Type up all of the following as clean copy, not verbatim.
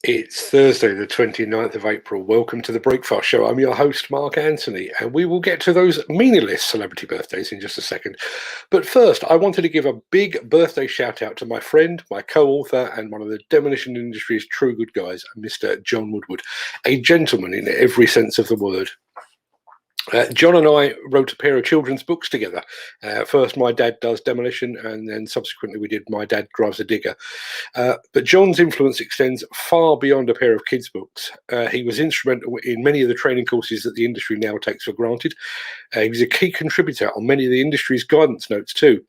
It's Thursday, the 29th of April. Welcome to the Breakfast Show. I'm your host, Mark Anthony, and we will get to those meaningless celebrity birthdays in just a second. But first, I wanted to give a big birthday shout out to my friend, my co-author, and one of the demolition industry's true good guys, Mr. John Woodward, a gentleman in every sense of the word. John and I wrote a pair of children's books together. First, My Dad Does Demolition, and then subsequently we did My Dad Drives a Digger. But John's influence extends far beyond a pair of kids' books. He was instrumental in many of the training courses that the industry now takes for granted. He was a key contributor on many of the industry's guidance notes too.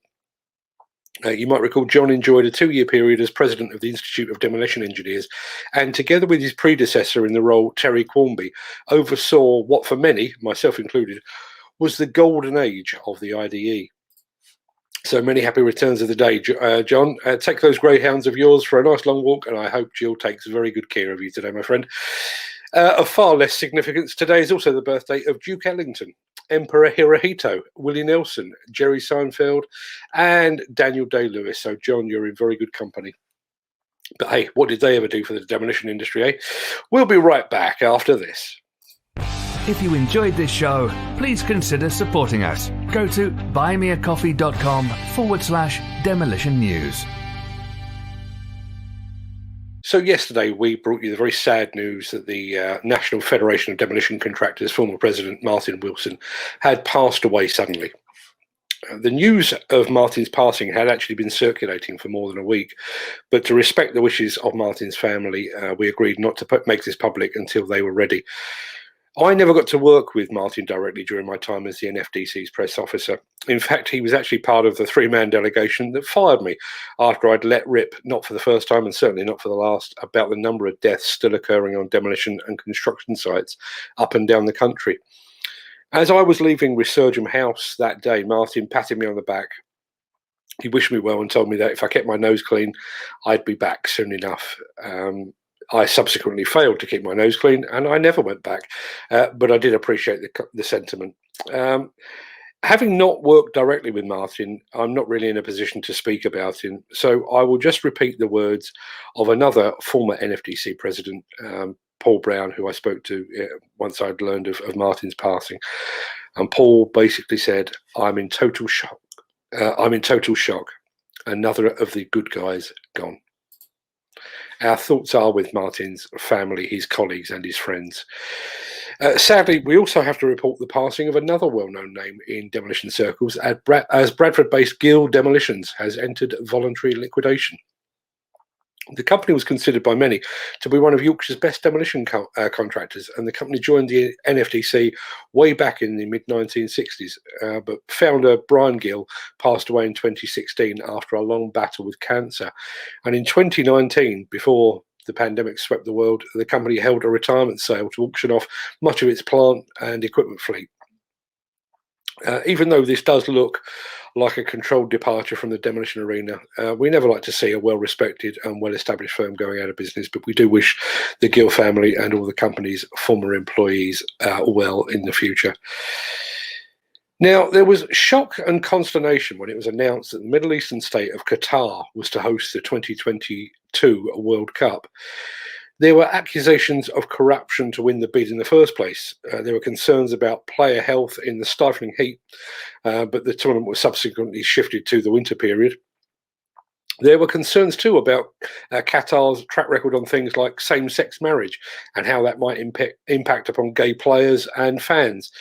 You might recall John enjoyed a 2-year period as president of the Institute of Demolition Engineers, and together with his predecessor in the role, Terry Quarmby, oversaw what for many, myself included, was the golden age of the IDE. So many happy returns of the day, John. Take those greyhounds of yours for a nice long walk, and I hope Jill takes very good care of you today, my friend. Of far less significance, today is also the birthday of Duke Ellington, Emperor Hirohito, Willie Nelson, Jerry Seinfeld, and Daniel Day-Lewis. So, John, you're in very good company. But hey, what did they ever do for the demolition industry, eh? We'll be right back after this. If you enjoyed this show, please consider supporting us. Go to buymeacoffee.com/demolition news. So yesterday we brought you the very sad news that the National Federation of Demolition Contractors former president Martin Wilson had passed away suddenly. The news of Martin's passing had actually been circulating for more than a week, but to respect the wishes of Martin's family, we agreed not to make this public until they were ready. I never got to work with Martin directly during my time as the NFDC's press officer. In fact, he was actually part of the 3-man delegation that fired me after I'd let rip, not for the first time and certainly not for the last, about the number of deaths still occurring on demolition and construction sites up and down the country. As I was leaving Resurgam House that day, Martin patted me on the back. He wished me well and told me that if I kept my nose clean, I'd be back soon enough. I subsequently failed to keep my nose clean, and I never went back, but I did appreciate the sentiment. Having not worked directly with Martin, I'm not really in a position to speak about him, so I will just repeat the words of another former NFDC president, Paul Brown, who I spoke to once I'd learned of Martin's passing. And Paul basically said, I'm in total shock. Another of the good guys gone. Our thoughts are with Martin's family, his colleagues and his friends. Sadly, we also have to report the passing of another well-known name in demolition circles, as Bradford-based Gill Demolitions has entered voluntary liquidation. The company was considered by many to be one of Yorkshire's best demolition contractors, and the company joined the NFDC way back in the mid-1960s, but founder Brian Gill passed away in 2016 after a long battle with cancer. And in 2019, before the pandemic swept the world, the company held a retirement sale to auction off much of its plant and equipment fleet. Even though this does look like a controlled departure from the demolition arena, we never like to see a well-respected and well-established firm going out of business, but we do wish the Gill family and all the company's former employees well in the future. Now, there was shock and consternation when it was announced that the Middle Eastern state of Qatar was to host the 2022 World Cup. There were accusations of corruption to win the bid in the first place. There were concerns about player health in the stifling heat, but the tournament was subsequently shifted to the winter period. There were concerns too about Qatar's track record on things like same-sex marriage and how that might impact upon gay players and fans.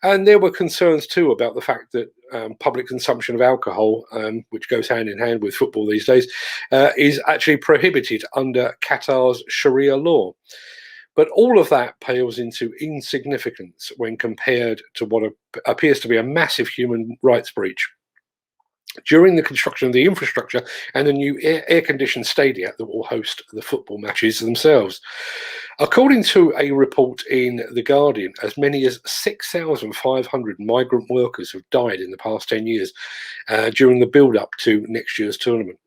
And there were concerns too about the fact that public consumption of alcohol, which goes hand in hand with football these days, is actually prohibited under Qatar's Sharia law. But all of that pales into insignificance when compared to what appears to be a massive human rights breach. During the construction of the infrastructure and the new air-conditioned stadia that will host the football matches themselves. According to a report in The Guardian, as many as 6,500 migrant workers have died in the past 10 years during the build-up to next year's tournament.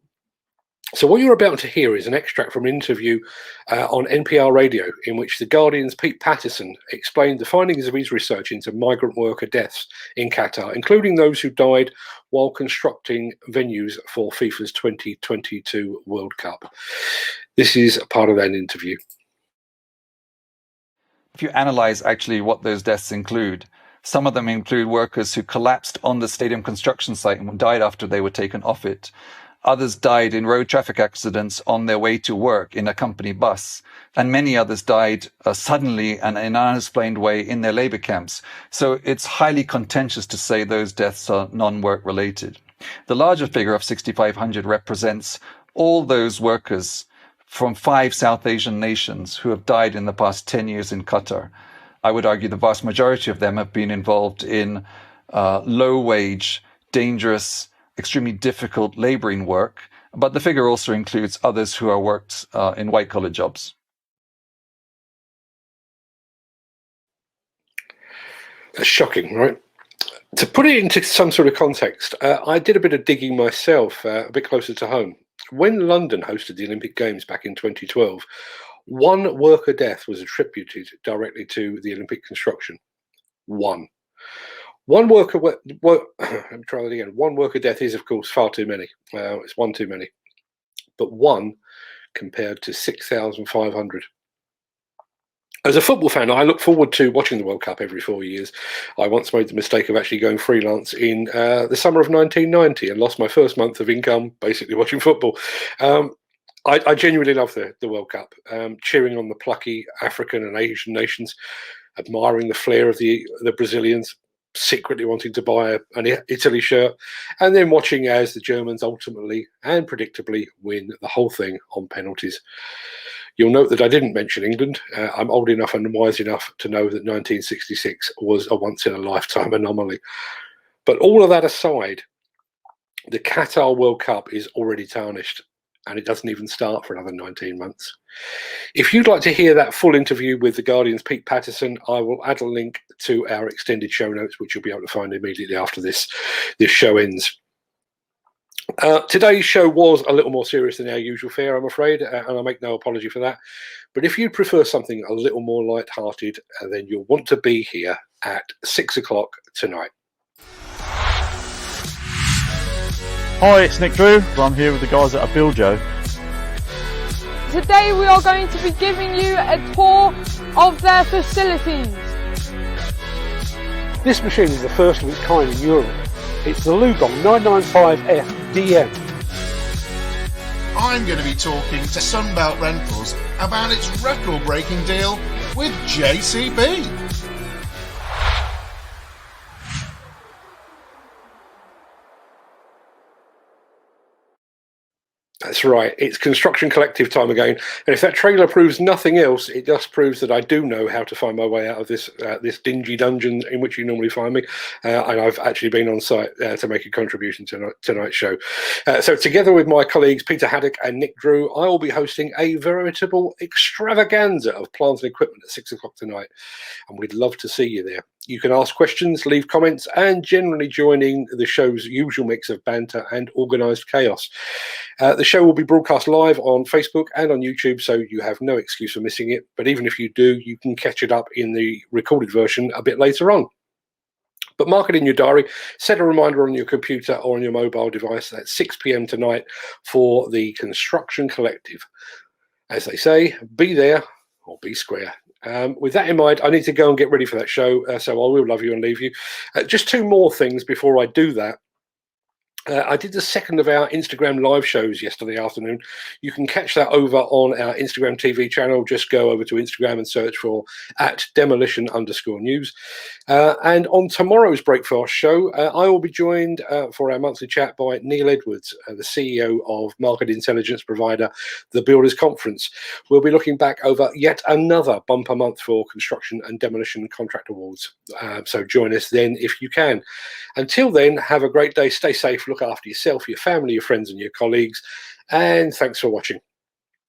So what you're about to hear is an extract from an interview on NPR radio in which The Guardian's Pete Patterson explained the findings of his research into migrant worker deaths in Qatar, including those who died while constructing venues for FIFA's 2022 World Cup. This is a part of that interview. If you analyze actually what those deaths include, some of them include workers who collapsed on the stadium construction site and died after they were taken off it. Others died in road traffic accidents on their way to work in a company bus. And many others died suddenly and in an unexplained way in their labor camps. So it's highly contentious to say those deaths are non-work related. The larger figure of 6,500 represents all those workers from 5 South Asian nations who have died in the past 10 years in Qatar. I would argue the vast majority of them have been involved in low-wage, dangerous, extremely difficult labouring work, but the figure also includes others who are worked in white-collar jobs. That's shocking, right? To put it into some sort of context, I did a bit of digging myself a bit closer to home. When London hosted the Olympic Games back in 2012, one worker death was attributed directly to the Olympic construction. One worker. Let me try that again. One worker death is, of course, far too many. It's one too many, but one compared to 6,500. As a football fan, I look forward to watching the World Cup every 4 years. I once made the mistake of actually going freelance in the summer of 1990 and lost my first month of income basically watching football. I genuinely love the World Cup, cheering on the plucky African and Asian nations, admiring the flair of the Brazilians, secretly wanting to buy an Italy shirt, and then watching as the Germans ultimately and predictably win the whole thing on penalties. You'll note that I didn't mention England. I'm old enough and wise enough to know that 1966 was a once-in-a-lifetime anomaly. But all of that aside, the Qatar World Cup is already tarnished, and it doesn't even start for another 19 months. If you'd like to hear that full interview with The Guardian's Pete Patterson, I will add a link to our extended show notes, which you'll be able to find immediately after this show ends. Today's show was a little more serious than our usual fare, I'm afraid, and I make no apology for that. But if you prefer something a little more light-hearted, then you'll want to be here at 6 o'clock tonight. Hi, it's Nick Drew. I'm here with the guys at Abiljo. Today we are going to be giving you a tour of their facilities. This machine is the first of its kind in Europe. It's the Lugong 995F DM. I'm going to be talking to Sunbelt Rentals about its record-breaking deal with JCB. That's right, it's Construction Collective time again, and if that trailer proves nothing else, it just proves that I do know how to find my way out of this dingy dungeon in which you normally find me, and I've actually been on site to make a contribution to tonight's show. So together with my colleagues Peter Haddock and Nick Drew, I will be hosting a veritable extravaganza of plant and equipment at 6 o'clock tonight, and we'd love to see you there. You can ask questions, leave comments, and generally joining the show's usual mix of banter and organised chaos. The show will be broadcast live on Facebook and on YouTube, so you have no excuse for missing it. But even if you do, you can catch it up in the recorded version a bit later on. But mark it in your diary, set a reminder on your computer or on your mobile device at 6 p.m. tonight for the Construction Collective. As they say, be there or be square. With that in mind, I need to go and get ready for that show, so I will love you and leave you. Just two more things before I do that. I did the second of our Instagram live shows yesterday afternoon. You can catch that over on our Instagram TV channel. Just go over to Instagram and search for @demolition_news. And on tomorrow's Breakfast show, I will be joined for our monthly chat by Neil Edwards, the CEO of market intelligence provider The Builders Conference. We'll be looking back over yet another bumper month for construction and demolition contract awards. So join us then if you can. Until then, have a great day. Stay safe. Look after yourself, your family, your friends, and your colleagues. And thanks for watching.